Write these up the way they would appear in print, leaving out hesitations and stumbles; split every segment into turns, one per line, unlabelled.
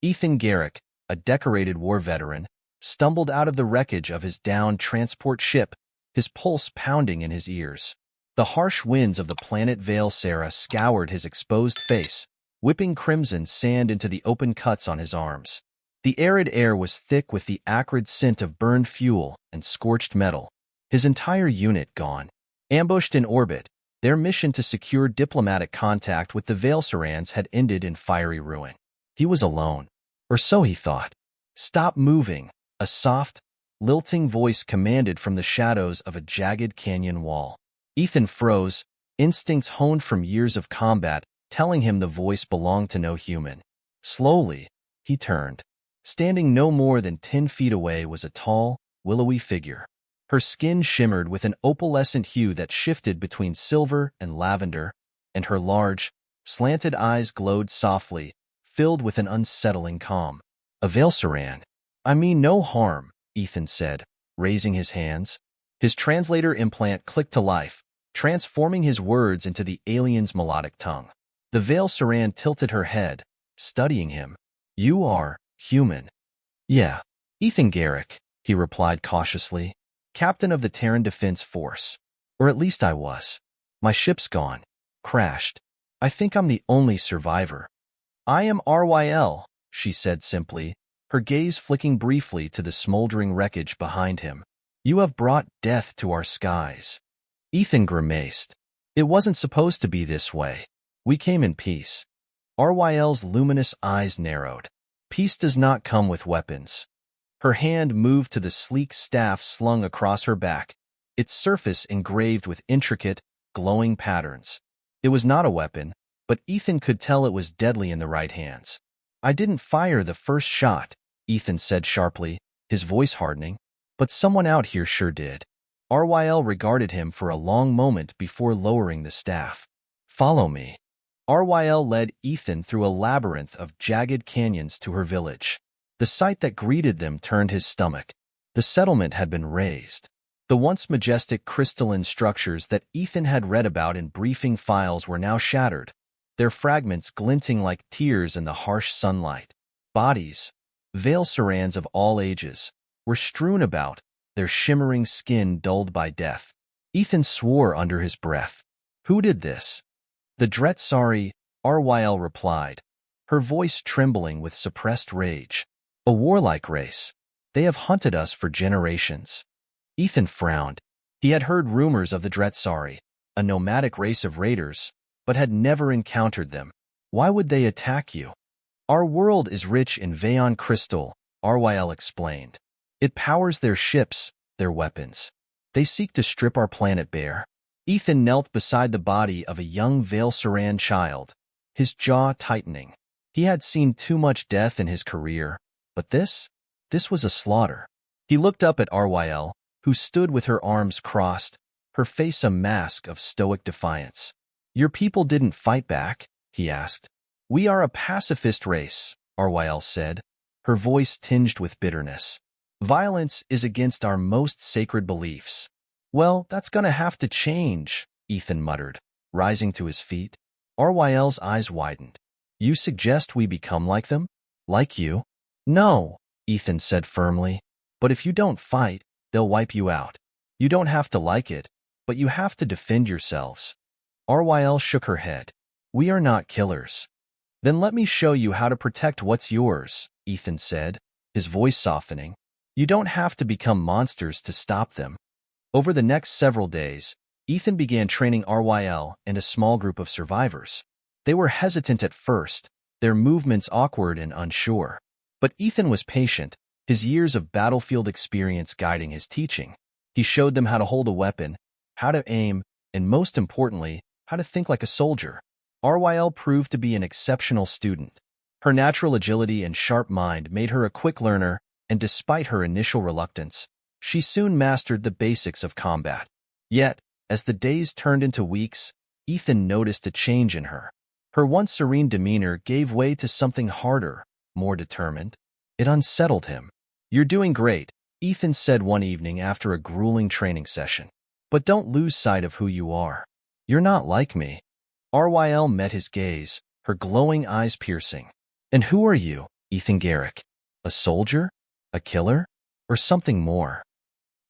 Ethan Garrick, a decorated war veteran, stumbled out of the wreckage of his downed transport ship, his pulse pounding in his ears. The harsh winds of the planet Vale Sarah scoured his exposed face, whipping crimson sand into the open cuts on his arms. The arid air was thick with the acrid scent of burned fuel and scorched metal. His entire unit gone. Ambushed in orbit, their mission to secure diplomatic contact with the Valesarans had ended in fiery ruin. He was alone. Or so he thought. "Stop moving," a soft, lilting voice commanded from the shadows of a jagged canyon wall. Ethan froze, instincts honed from years of combat telling him the voice belonged to no human. Slowly, he turned. Standing no more than 10 feet away was a tall, willowy figure. Her skin shimmered with an opalescent hue that shifted between silver and lavender, and her large, slanted eyes glowed softly, filled with an unsettling calm. "A Valesaran. I mean no harm," Ethan said, raising his hands. His translator implant clicked to life, transforming his words into the alien's melodic tongue. The Valesaran tilted her head, studying him. "You are human." "Yeah, Ethan Garrick," he replied cautiously. "Captain of the Terran Defense Force. Or at least I was. My ship's gone. Crashed. I think I'm the only survivor." "I am RYL," she said simply, her gaze flicking briefly to the smoldering wreckage behind him. "You have brought death to our skies." Ethan grimaced. "It wasn't supposed to be this way. We came in peace." RYL's luminous eyes narrowed. "Peace does not come with weapons." Her hand moved to the sleek staff slung across her back, its surface engraved with intricate, glowing patterns. It was not a weapon, but Ethan could tell it was deadly in the right hands. "I didn't fire the first shot," Ethan said sharply, his voice hardening, "but someone out here sure did." RYL regarded him for a long moment before lowering the staff. "Follow me." RYL led Ethan through a labyrinth of jagged canyons to her village. The sight that greeted them turned his stomach. The settlement had been razed. The once majestic crystalline structures that Ethan had read about in briefing files were now shattered, their fragments glinting like tears in the harsh sunlight. Bodies, Valesarans of all ages, were strewn about, their shimmering skin dulled by death. Ethan swore under his breath. "Who did this?" "The Dretsari," RYL replied, her voice trembling with suppressed rage. "A warlike race. They have hunted us for generations." Ethan frowned. He had heard rumors of the Dretsari, a nomadic race of raiders, but had never encountered them. "Why would they attack you?" "Our world is rich in Vayon crystal," RYL explained. "It powers their ships, their weapons. They seek to strip our planet bare." Ethan knelt beside the body of a young Valesaran child, his jaw tightening. He had seen too much death in his career, but this was a slaughter. He looked up at RYL, who stood with her arms crossed, her face a mask of stoic defiance. "Your people didn't fight back?" he asked. "We are a pacifist race," RYL said, her voice tinged with bitterness. "Violence is against our most sacred beliefs." "Well, that's gonna have to change," Ethan muttered, rising to his feet. RYL's eyes widened. "You suggest we become like them? Like you?" "No," Ethan said firmly. "But if you don't fight, they'll wipe you out. You don't have to like it, but you have to defend yourselves." RYL shook her head. "We are not killers." "Then let me show you how to protect what's yours," Ethan said, his voice softening. "You don't have to become monsters to stop them." Over the next several days, Ethan began training RYL and a small group of survivors. They were hesitant at first, their movements awkward and unsure. But Ethan was patient, his years of battlefield experience guiding his teaching. He showed them how to hold a weapon, how to aim, and most importantly, how to think like a soldier. RYL proved to be an exceptional student. Her natural agility and sharp mind made her a quick learner, and despite her initial reluctance, she soon mastered the basics of combat. Yet, as the days turned into weeks, Ethan noticed a change in her. Her once serene demeanor gave way to something harder, more determined. It unsettled him. "You're doing great," Ethan said one evening after a grueling training session. "But don't lose sight of who you are. You're not like me." RYL met his gaze, her glowing eyes piercing. "And who are you?" Ethan Garrick. A soldier? A killer? Or something more?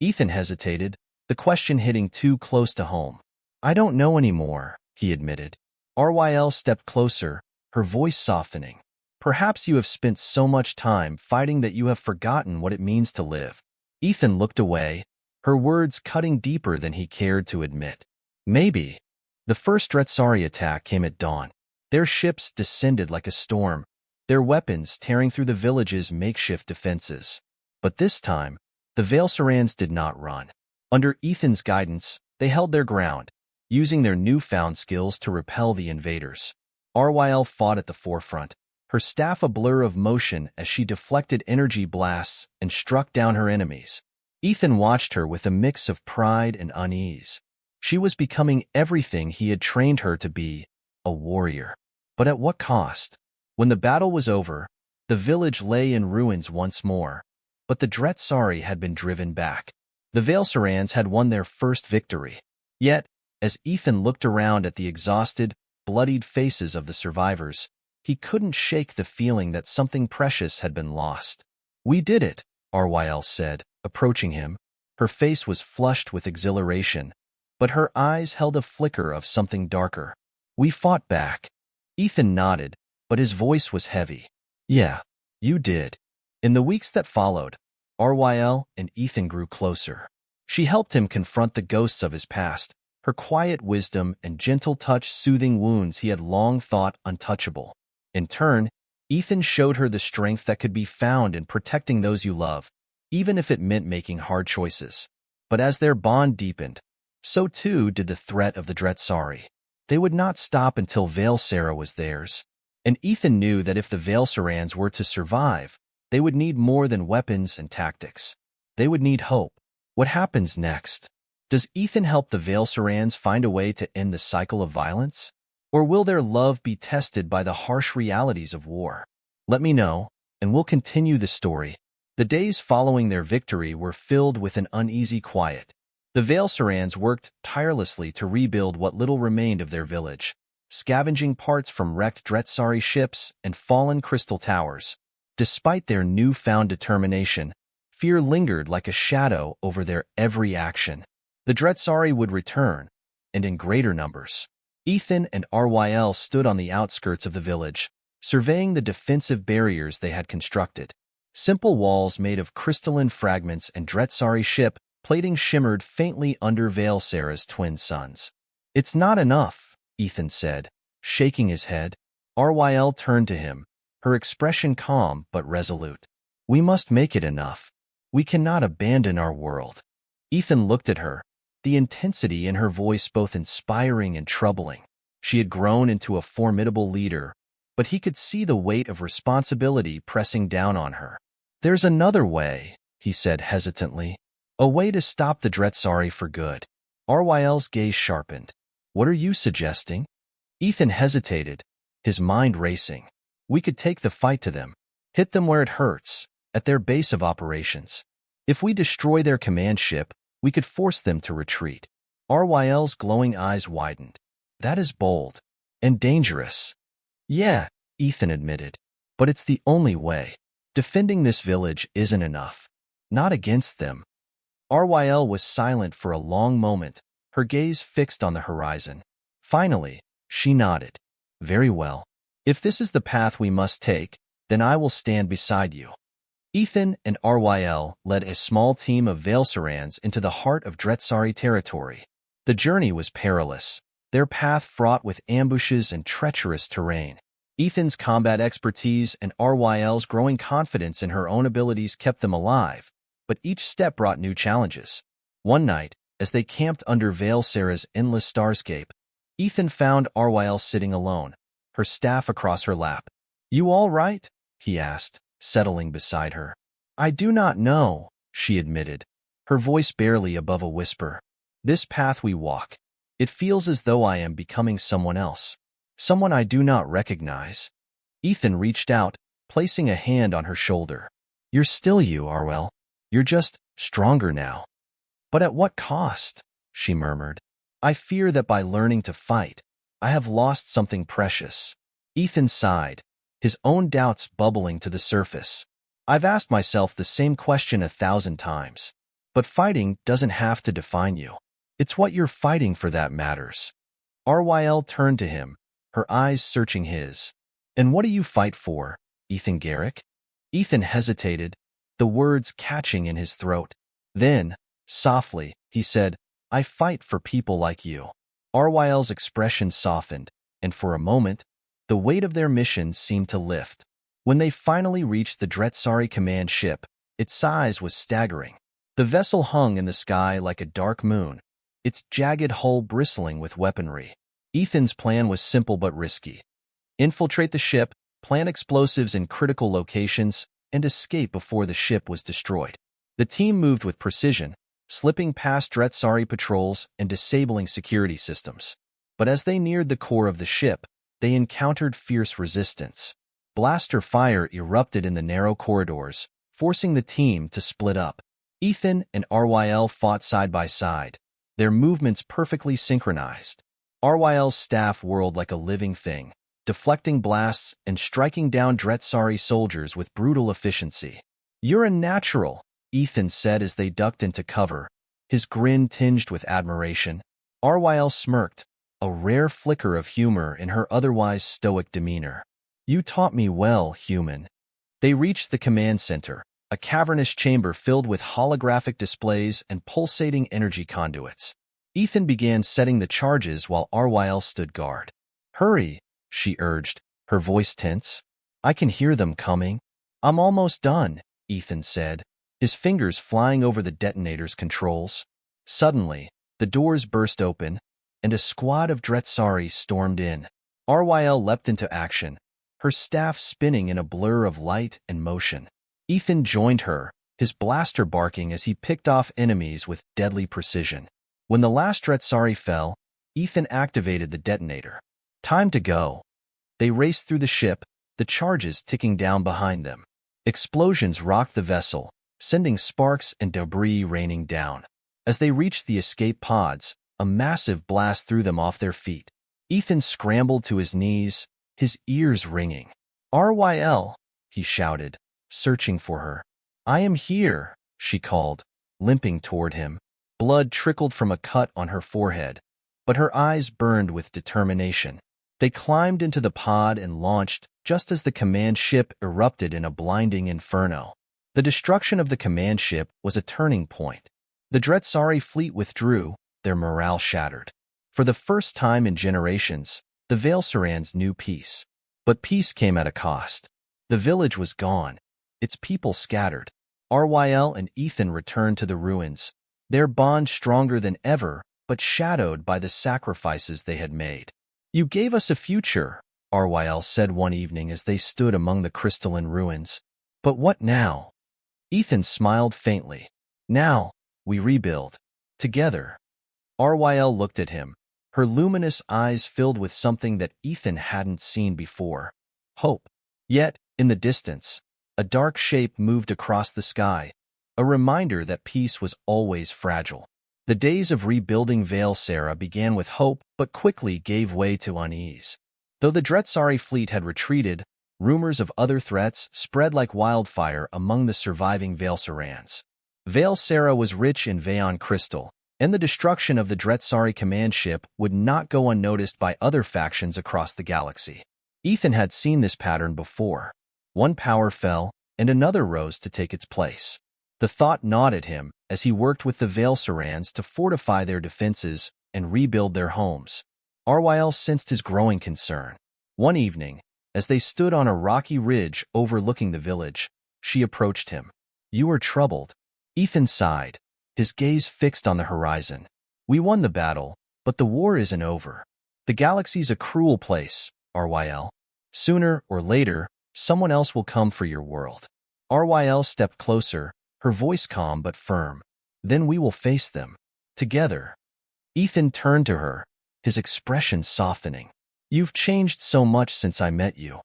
Ethan hesitated, the question hitting too close to home. I don't know anymore, he admitted. RYL stepped closer, her voice softening. Perhaps you have spent so much time fighting that you have forgotten what it means to live. Ethan looked away, her words cutting deeper than he cared to admit. Maybe. The first Dretsari attack came at dawn. Their ships descended like a storm, their weapons tearing through the village's makeshift defenses. But this time, the Veilsarans did not run. Under Ethan's guidance, they held their ground, using their newfound skills to repel the invaders. RYL fought at the forefront, her staff a blur of motion as she deflected energy blasts and struck down her enemies. Ethan watched her with a mix of pride and unease. She was becoming everything he had trained her to be, a warrior. But at what cost? When the battle was over, the village lay in ruins once more, but the Dretsari had been driven back. The Veilsarans had won their first victory. Yet, as Ethan looked around at the exhausted, bloodied faces of the survivors, he couldn't shake the feeling that something precious had been lost. We did it, RYL said, approaching him. Her face was flushed with exhilaration, but her eyes held a flicker of something darker. We fought back. Ethan nodded, but his voice was heavy. Yeah, you did. In the weeks that followed, RYL and Ethan grew closer. She helped him confront the ghosts of his past, her quiet wisdom and gentle touch soothing wounds he had long thought untouchable. In turn, Ethan showed her the strength that could be found in protecting those you love, even if it meant making hard choices. But as their bond deepened, so too did the threat of the Dretsari. They would not stop until Veilsara was theirs. And Ethan knew that if the Veilsarans were to survive, they would need more than weapons and tactics. They would need hope. What happens next? Does Ethan help the Veilsarans find a way to end the cycle of violence? Or will their love be tested by the harsh realities of war? Let me know, and we'll continue the story. The days following their victory were filled with an uneasy quiet. The Veilsarans worked tirelessly to rebuild what little remained of their village, scavenging parts from wrecked Dretsari ships and fallen crystal towers. Despite their newfound determination, fear lingered like a shadow over their every action. The Dretsari would return, and in greater numbers. Ethan and RYL stood on the outskirts of the village, surveying the defensive barriers they had constructed. Simple walls made of crystalline fragments and Dretsari ship plating shimmered faintly under Veilsara's twin suns. It's not enough, Ethan said, shaking his head. RYL turned to him, her expression calm but resolute. We must make it enough. We cannot abandon our world. Ethan looked at her, the intensity in her voice both inspiring and troubling. She had grown into a formidable leader, but he could see the weight of responsibility pressing down on her. There's another way, he said hesitantly. A way to stop the Dretsari for good. RYL's gaze sharpened. What are you suggesting? Ethan hesitated, his mind racing. We could take the fight to them, hit them where it hurts, at their base of operations. If we destroy their command ship, we could force them to retreat. RYL's glowing eyes widened. That is bold and dangerous. Yeah, Ethan admitted, but it's the only way. Defending this village isn't enough. Not against them. RYL was silent for a long moment, her gaze fixed on the horizon. Finally, she nodded. Very well. If this is the path we must take, then I will stand beside you. Ethan and RYL led a small team of Veilsarans into the heart of Dretsari territory. The journey was perilous, their path fraught with ambushes and treacherous terrain. Ethan's combat expertise and RYL's growing confidence in her own abilities kept them alive, but each step brought new challenges. One night, as they camped under Veilsara's endless starscape, Ethan found RYL sitting alone, her staff across her lap. You all right? He asked, settling beside her. I do not know, she admitted, her voice barely above a whisper. This path we walk. It feels as though I am becoming someone else, someone I do not recognize. Ethan reached out, placing a hand on her shoulder. You're still you, RYL. You're just stronger now. But at what cost? She murmured. I fear that by learning to fight, I have lost something precious. Ethan sighed, his own doubts bubbling to the surface. I've asked myself the same question 1,000 times. But fighting doesn't have to define you. It's what you're fighting for that matters. RYL turned to him, her eyes searching his. And what do you fight for, Ethan Garrick? Ethan hesitated, the words catching in his throat. Then, softly, he said, I fight for people like you. RYL's expression softened, and for a moment, the weight of their mission seemed to lift. When they finally reached the Dretsari command ship, its size was staggering. The vessel hung in the sky like a dark moon, its jagged hull bristling with weaponry. Ethan's plan was simple but risky. Infiltrate the ship, plant explosives in critical locations, and escape before the ship was destroyed. The team moved with precision, slipping past Dretsari patrols and disabling security systems. But as they neared the core of the ship, they encountered fierce resistance. Blaster fire erupted in the narrow corridors, forcing the team to split up. Ethan and RYL fought side by side, their movements perfectly synchronized. RYL's staff whirled like a living thing, deflecting blasts and striking down Dretsari soldiers with brutal efficiency. You're a natural, Ethan said as they ducked into cover, his grin tinged with admiration. RYL smirked, a rare flicker of humor in her otherwise stoic demeanor. You taught me well, human. They reached the command center, a cavernous chamber filled with holographic displays and pulsating energy conduits. Ethan began setting the charges while RYL stood guard. Hurry, she urged, her voice tense. I can hear them coming. I'm almost done, Ethan said, his fingers flying over the detonator's controls. Suddenly, the doors burst open, and a squad of Dretsari stormed in. RYL leapt into action, her staff spinning in a blur of light and motion. Ethan joined her, his blaster barking as he picked off enemies with deadly precision. When the last Dretsari fell, Ethan activated the detonator. Time to go. They raced through the ship, the charges ticking down behind them. Explosions rocked the vessel, sending sparks and debris raining down. As they reached the escape pods, a massive blast threw them off their feet. Ethan scrambled to his knees, his ears ringing. RYL, he shouted, searching for her. I am here, she called, limping toward him. Blood trickled from a cut on her forehead, but her eyes burned with determination. They climbed into the pod and launched just as the command ship erupted in a blinding inferno. The destruction of the command ship was a turning point. The Dretsari fleet withdrew, their morale shattered. For the first time in generations, the Veilsarans knew peace. But peace came at a cost. The village was gone, its people scattered. RYL and Ethan returned to the ruins, their bond stronger than ever, but shadowed by the sacrifices they had made. You gave us a future, RYL said one evening as they stood among the crystalline ruins. But what now? Ethan smiled faintly. Now, we rebuild. Together. RYL looked at him, her luminous eyes filled with something that Ethan hadn't seen before. Hope. Yet, in the distance, a dark shape moved across the sky, a reminder that peace was always fragile. The days of rebuilding Veilsara began with hope but quickly gave way to unease. Though the Dretsari fleet had retreated, rumors of other threats spread like wildfire among the surviving Veilsarans. Veilsara was rich in Veon crystal, and the destruction of the Dretsari command ship would not go unnoticed by other factions across the galaxy. Ethan had seen this pattern before. One power fell, and another rose to take its place. The thought gnawed at him as he worked with the Veilsarans to fortify their defenses and rebuild their homes. RYL sensed his growing concern. One evening, as they stood on a rocky ridge overlooking the village, she approached him. You are troubled. Ethan sighed, his gaze fixed on the horizon. We won the battle, but the war isn't over. The galaxy's a cruel place, RYL. Sooner or later, someone else will come for your world. RYL stepped closer, her voice calm but firm. Then we will face them. Together. Ethan turned to her, his expression softening. You've changed so much since I met you.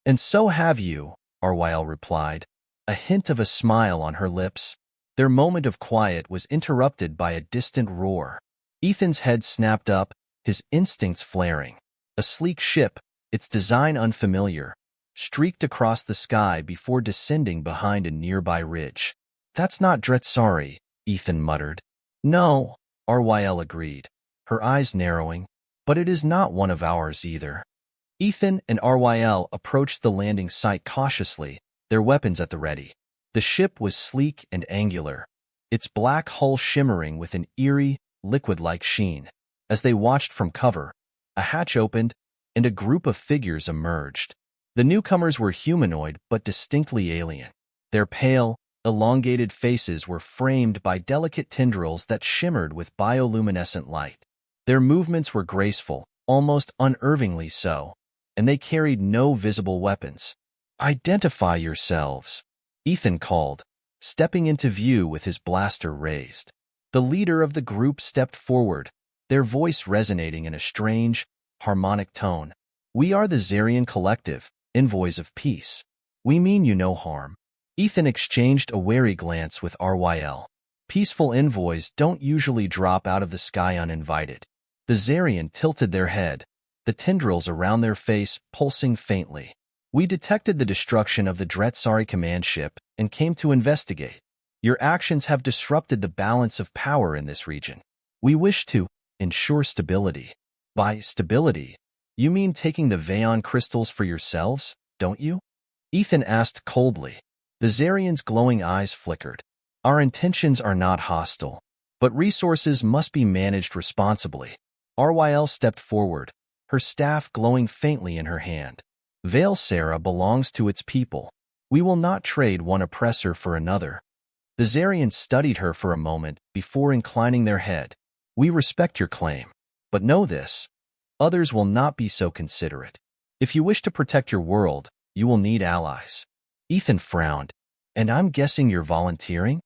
And so have you, RYL replied, a hint of a smile on her lips. Their moment of quiet was interrupted by a distant roar. Ethan's head snapped up, his instincts flaring. A sleek ship, its design unfamiliar, streaked across the sky before descending behind a nearby ridge. "That's not Dretsari," Ethan muttered. "No," RYL agreed, her eyes narrowing. "But it is not one of ours either." Ethan and RYL approached the landing site cautiously, their weapons at the ready. The ship was sleek and angular, its black hull shimmering with an eerie, liquid-like sheen. As they watched from cover, a hatch opened, and a group of figures emerged. The newcomers were humanoid but distinctly alien. Their pale, elongated faces were framed by delicate tendrils that shimmered with bioluminescent light. Their movements were graceful, almost unnervingly so, and they carried no visible weapons. "Identify yourselves," Ethan called, stepping into view with his blaster raised. The leader of the group stepped forward, their voice resonating in a strange, harmonic tone. "We are the Zarian Collective, envoys of peace. We mean you no harm." Ethan exchanged a wary glance with RYL. Peaceful envoys don't usually drop out of the sky uninvited. The Zarian tilted their head, the tendrils around their face pulsing faintly. "We detected the destruction of the Dretsari command ship and came to investigate. Your actions have disrupted the balance of power in this region. We wish to ensure stability." "By stability, you mean taking the Veon crystals for yourselves, don't you?" Ethan asked coldly. The Zarian's glowing eyes flickered. "Our intentions are not hostile, but resources must be managed responsibly." RYL stepped forward, her staff glowing faintly in her hand. "Vale Sarah belongs to its people. We will not trade one oppressor for another." The Zarian studied her for a moment before inclining their head. "We respect your claim, but know this. Others will not be so considerate. If you wish to protect your world, you will need allies." Ethan frowned. "And I'm guessing you're volunteering?"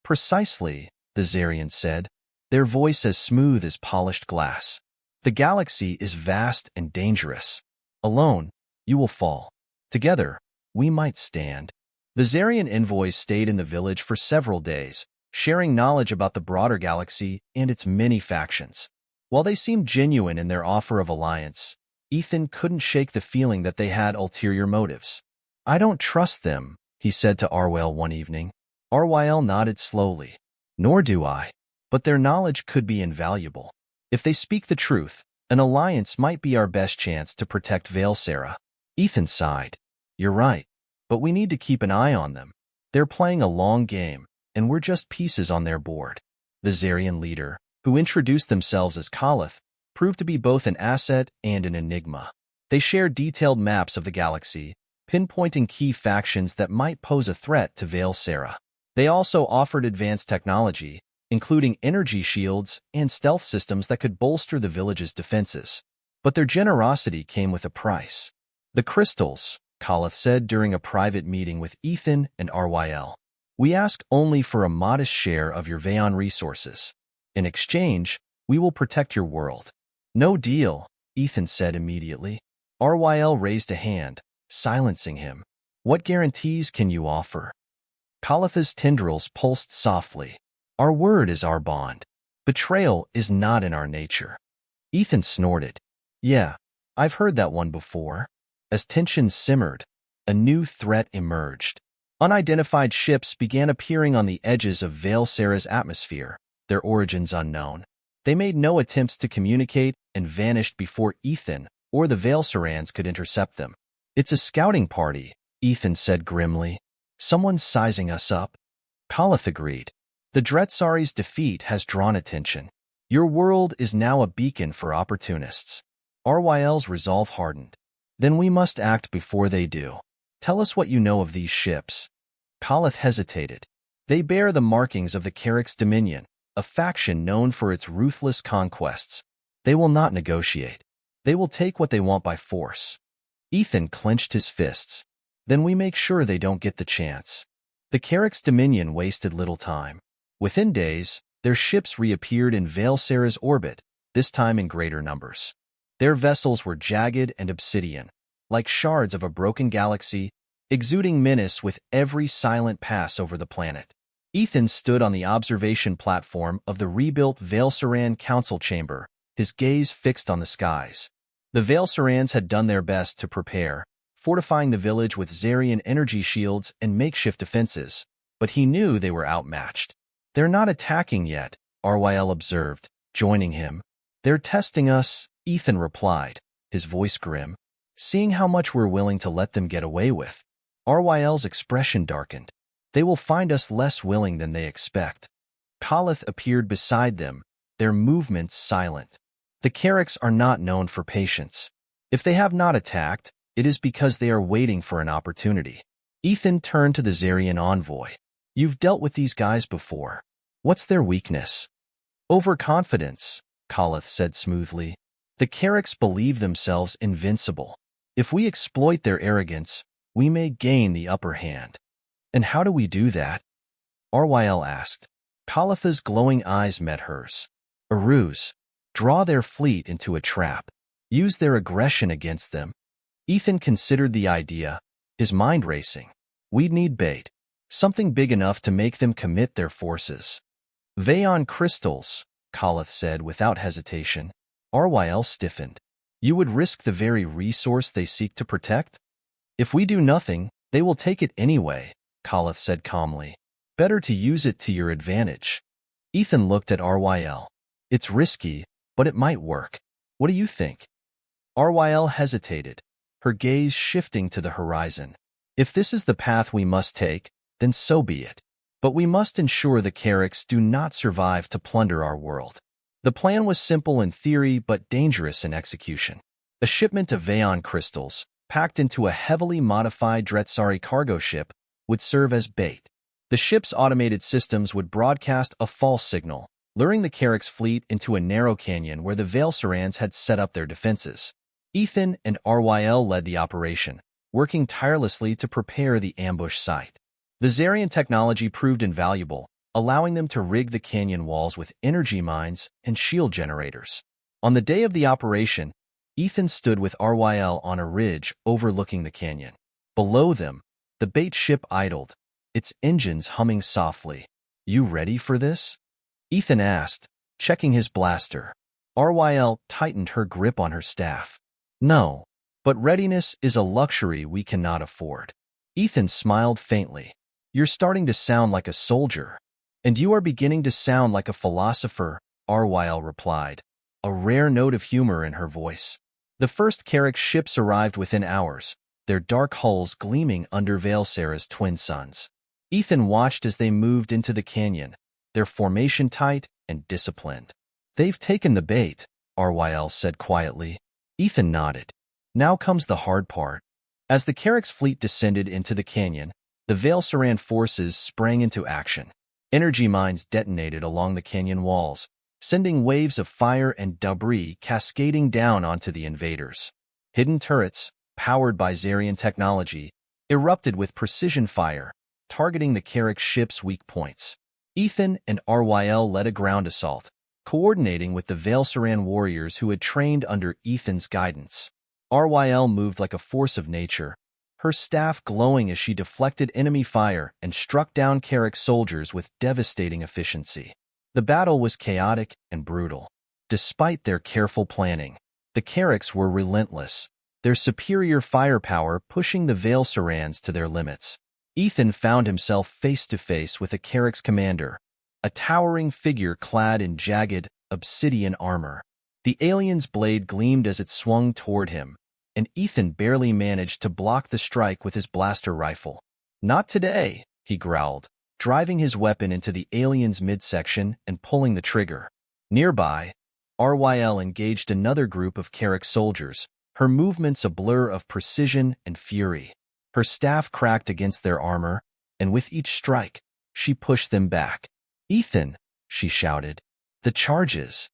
"Precisely," the Zarian said, their voice as smooth as polished glass. "The galaxy is vast and dangerous. Alone, you will fall. Together, we might stand." The Zarian envoys stayed in the village for several days, sharing knowledge about the broader galaxy and its many factions. While they seemed genuine in their offer of alliance, Ethan couldn't shake the feeling that they had ulterior motives. "I don't trust them," he said to RYL one evening. RYL nodded slowly. "Nor do I. But their knowledge could be invaluable. If they speak the truth, an alliance might be our best chance to protect Vale Sarah." Ethan sighed. "You're right, but we need to keep an eye on them. They're playing a long game, and we're just pieces on their board." The Zarian leader, who introduced themselves as Khalith, proved to be both an asset and an enigma. They shared detailed maps of the galaxy, pinpointing key factions that might pose a threat to Vale Sarah. They also offered advanced technology, including energy shields and stealth systems that could bolster the village's defenses. But their generosity came with a price. "The crystals," Khalith said during a private meeting with Ethan and RYL. "We ask only for a modest share of your Veon resources. In exchange, we will protect your world." "No deal," Ethan said immediately. RYL raised a hand, silencing him. "What guarantees can you offer?" Khalith's tendrils pulsed softly. "Our word is our bond. Betrayal is not in our nature." Ethan snorted. "Yeah, I've heard that one before." As tensions simmered, a new threat emerged. Unidentified ships began appearing on the edges of Vale Sarah's atmosphere, their origins unknown. They made no attempts to communicate and vanished before Ethan or the Vale Sarans could intercept them. "It's a scouting party," Ethan said grimly. "Someone's sizing us up." Khalith agreed. "The Dretsari's defeat has drawn attention. Your world is now a beacon for opportunists." RYL's resolve hardened. "Then we must act before they do. Tell us what you know of these ships." Khalith hesitated. "They bear the markings of the Carrick's Dominion, a faction known for its ruthless conquests. They will not negotiate. They will take what they want by force." Ethan clenched his fists. "Then we make sure they don't get the chance." The Carrick's Dominion wasted little time. Within days, their ships reappeared in Vale Sarah's orbit, this time in greater numbers. Their vessels were jagged and obsidian, like shards of a broken galaxy, exuding menace with every silent pass over the planet. Ethan stood on the observation platform of the rebuilt Vale Saran Council Chamber, his gaze fixed on the skies. The Vale Sarans had done their best to prepare, fortifying the village with Zarian energy shields and makeshift defenses, but he knew they were outmatched. "They're not attacking yet," RYL observed, joining him. "They're testing us," Ethan replied, his voice grim. "Seeing how much we're willing to let them get away with." RYL's expression darkened. "They will find us less willing than they expect." Kalith appeared beside them, their movements silent. The Carracks are not known for patience. If they have not attacked, it is because they are waiting for an opportunity. Ethan turned to the Zarian envoy. "You've dealt with these guys before. What's their weakness?" "Overconfidence," Kalith said smoothly. "The Carracks believe themselves invincible. If we exploit their arrogance, we may gain the upper hand." "And how do we do that?" RYL asked. Kalith's glowing eyes met hers. "A ruse. Draw their fleet into a trap. Use their aggression against them." Ethan considered the idea, his mind racing. "We'd need bait. Something big enough to make them commit their forces." "Vayon crystals," Kalith said without hesitation. RYL stiffened. "You would risk the very resource they seek to protect?" "If we do nothing, they will take it anyway," Kalith said calmly. "Better to use it to your advantage." Ethan looked at RYL. "It's risky, but it might work. What do you think?" RYL hesitated, her gaze shifting to the horizon. "If this is the path we must take, then so be it. But we must ensure the Carracks do not survive to plunder our world." The plan was simple in theory but dangerous in execution. A shipment of Vayon crystals, packed into a heavily modified Dretsari cargo ship, would serve as bait. The ship's automated systems would broadcast a false signal, luring the Carracks fleet into a narrow canyon where the Veilsarans had set up their defenses. Ethan and RYL led the operation, working tirelessly to prepare the ambush site. The Zarian technology proved invaluable, allowing them to rig the canyon walls with energy mines and shield generators. On the day of the operation, Ethan stood with RYL on a ridge overlooking the canyon. Below them, the bait ship idled, its engines humming softly. "You ready for this?" Ethan asked, checking his blaster. RYL tightened her grip on her staff. "No, but readiness is a luxury we cannot afford." Ethan smiled faintly. "You're starting to sound like a soldier." "And you are beginning to sound like a philosopher," RYL replied, a rare note of humor in her voice. The first Carrack ships arrived within hours, their dark hulls gleaming under Veilsara's twin suns. Ethan watched as they moved into the canyon, their formation tight and disciplined. "They've taken the bait," RYL said quietly. Ethan nodded. "Now comes the hard part." As the Carrack's fleet descended into the canyon, the Veilsaran forces sprang into action. Energy mines detonated along the canyon walls, sending waves of fire and debris cascading down onto the invaders. Hidden turrets, powered by Zarian technology, erupted with precision fire, targeting the Carrack ship's weak points. Ethan and RYL led a ground assault, coordinating with the Veilsaran warriors who had trained under Ethan's guidance. RYL moved like a force of nature, her staff glowing as she deflected enemy fire and struck down Carrack soldiers with devastating efficiency. The battle was chaotic and brutal. Despite their careful planning, the Carracks were relentless, their superior firepower pushing the Veilsarans to their limits. Ethan found himself face-to-face with a Carrack's commander, a towering figure clad in jagged, obsidian armor. The alien's blade gleamed as it swung toward him, and Ethan barely managed to block the strike with his blaster rifle. "Not today," he growled, driving his weapon into the alien's midsection and pulling the trigger. Nearby, RYL engaged another group of Carrack soldiers, her movements a blur of precision and fury. Her staff cracked against their armor, and with each strike, she pushed them back. "Ethan," she shouted. "The charges."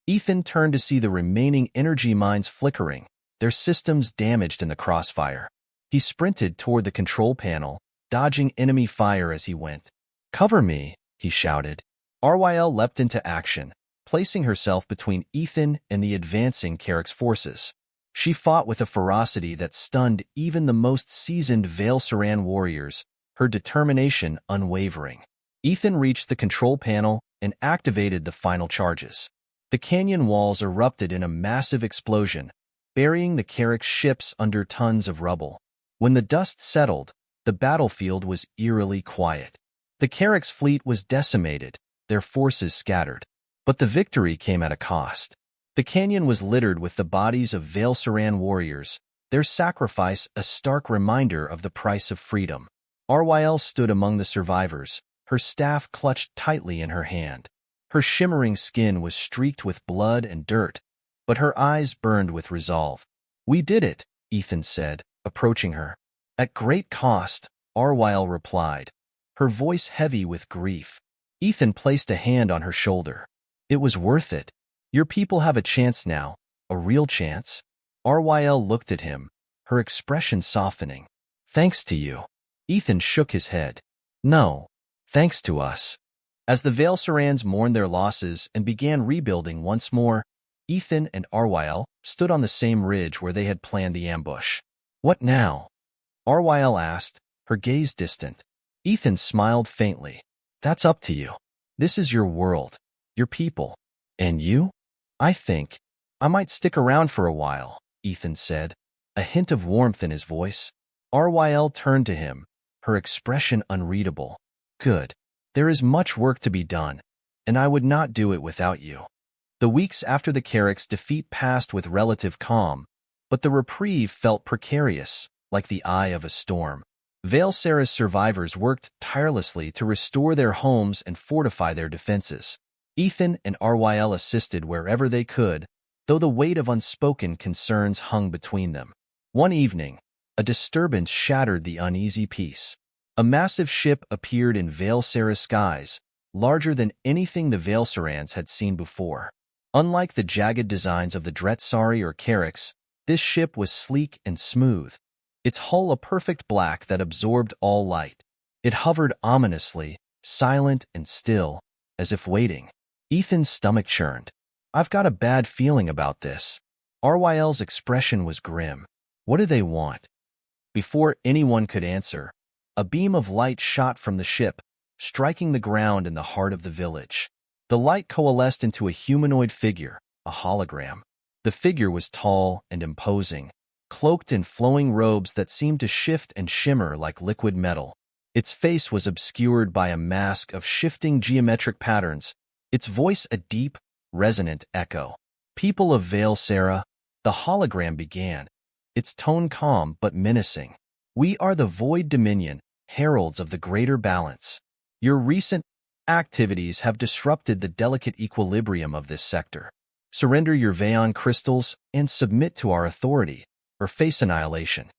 Ethan turned to see the remaining energy mines flickering, their systems damaged in the crossfire. He sprinted toward the control panel, dodging enemy fire as he went. "Cover me," he shouted. RYL leapt into action, placing herself between Ethan and the advancing Carrack's forces. She fought with a ferocity that stunned even the most seasoned Veilsaran warriors, her determination unwavering. Ethan reached the control panel and activated the final charges. The canyon walls erupted in a massive explosion, burying the Carrack ships under tons of rubble. When the dust settled, the battlefield was eerily quiet. The Carrick's fleet was decimated, their forces scattered. But the victory came at a cost. The canyon was littered with the bodies of Vale-Saran warriors, their sacrifice a stark reminder of the price of freedom. Ryl stood among the survivors, her staff clutched tightly in her hand. Her shimmering skin was streaked with blood and dirt, but her eyes burned with resolve. "We did it," Ethan said, approaching her. "At great cost," Ryl replied, her voice heavy with grief. Ethan placed a hand on her shoulder. "It was worth it. Your people have a chance now, a real chance." Ryl looked at him, her expression softening. "Thanks to you." Ethan shook his head. "No, thanks to us." As the Vale-Sarans mourned their losses and began rebuilding once more, Ethan and Ryl stood on the same ridge where they had planned the ambush. "What now?" Ryl asked, her gaze distant. Ethan smiled faintly. "That's up to you. This is your world, your people. And you? I think I might stick around for a while," Ethan said, a hint of warmth in his voice. Ryl turned to him, her expression unreadable. "Good. There is much work to be done, and I would not do it without you." The weeks after the Carrick's defeat passed with relative calm, but the reprieve felt precarious, like the eye of a storm. Vale-Sara's survivors worked tirelessly to restore their homes and fortify their defenses. Ethan and Ryl assisted wherever they could, though the weight of unspoken concerns hung between them. One evening, a disturbance shattered the uneasy peace. A massive ship appeared in Vale-Sara's skies, larger than anything the Vale-Sarans had seen before. Unlike the jagged designs of the Dretsari or Carricks, this ship was sleek and smooth, its hull a perfect black that absorbed all light. It hovered ominously, silent and still, as if waiting. Ethan's stomach churned. "I've got a bad feeling about this." Ryl's expression was grim. "What do they want?" Before anyone could answer, a beam of light shot from the ship, striking the ground in the heart of the village. The light coalesced into a humanoid figure, a hologram. The figure was tall and imposing, cloaked in flowing robes that seemed to shift and shimmer like liquid metal. Its face was obscured by a mask of shifting geometric patterns, its voice a deep, resonant echo. "People of Vale-Sara," the hologram began, its tone calm but menacing. "We are the Void Dominion, heralds of the greater balance. Your recent activities have disrupted the delicate equilibrium of this sector. Surrender your Vayon crystals and submit to our authority, or face annihilation."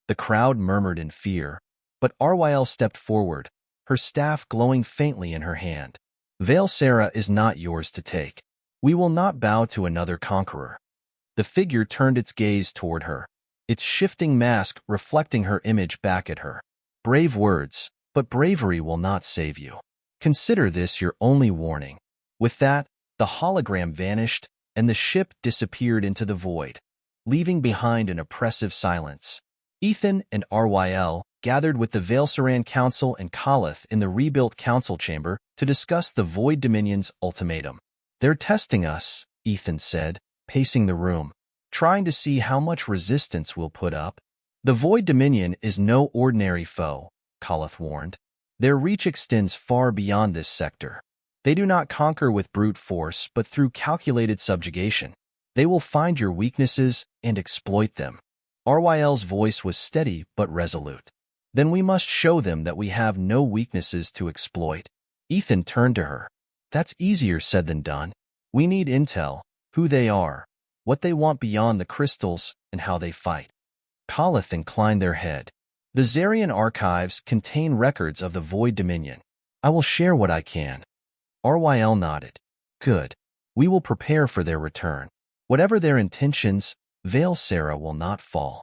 The crowd murmured in fear, but Ryl stepped forward, her staff glowing faintly in her hand. "Vale-Sara is not yours to take. We will not bow to another conqueror." The figure turned its gaze toward her, its shifting mask reflecting her image back at her. "Brave words, but bravery will not save you. Consider this your only warning." With that, the hologram vanished, and the ship disappeared into the void, leaving behind an oppressive silence. Ethan and Ryl gathered with the Vale-Saran Council and Khalith in the rebuilt council chamber to discuss the Void Dominion's ultimatum. "They're testing us," Ethan said, pacing the room, "trying to see how much resistance we'll put up." "The Void Dominion is no ordinary foe," Khalith warned. "Their reach extends far beyond this sector. They do not conquer with brute force, but through calculated subjugation. They will find your weaknesses and exploit them." Ryl's voice was steady but resolute. "Then we must show them that we have no weaknesses to exploit." Ethan turned to her. "That's easier said than done. We need intel, who they are, what they want beyond the crystals, and how they fight." Khalith inclined their head. "The Zarian archives contain records of the Void Dominion. I will share what I can." Ryl nodded. "Good. We will prepare for their return. Whatever their intentions, Vale-Sara will not fall."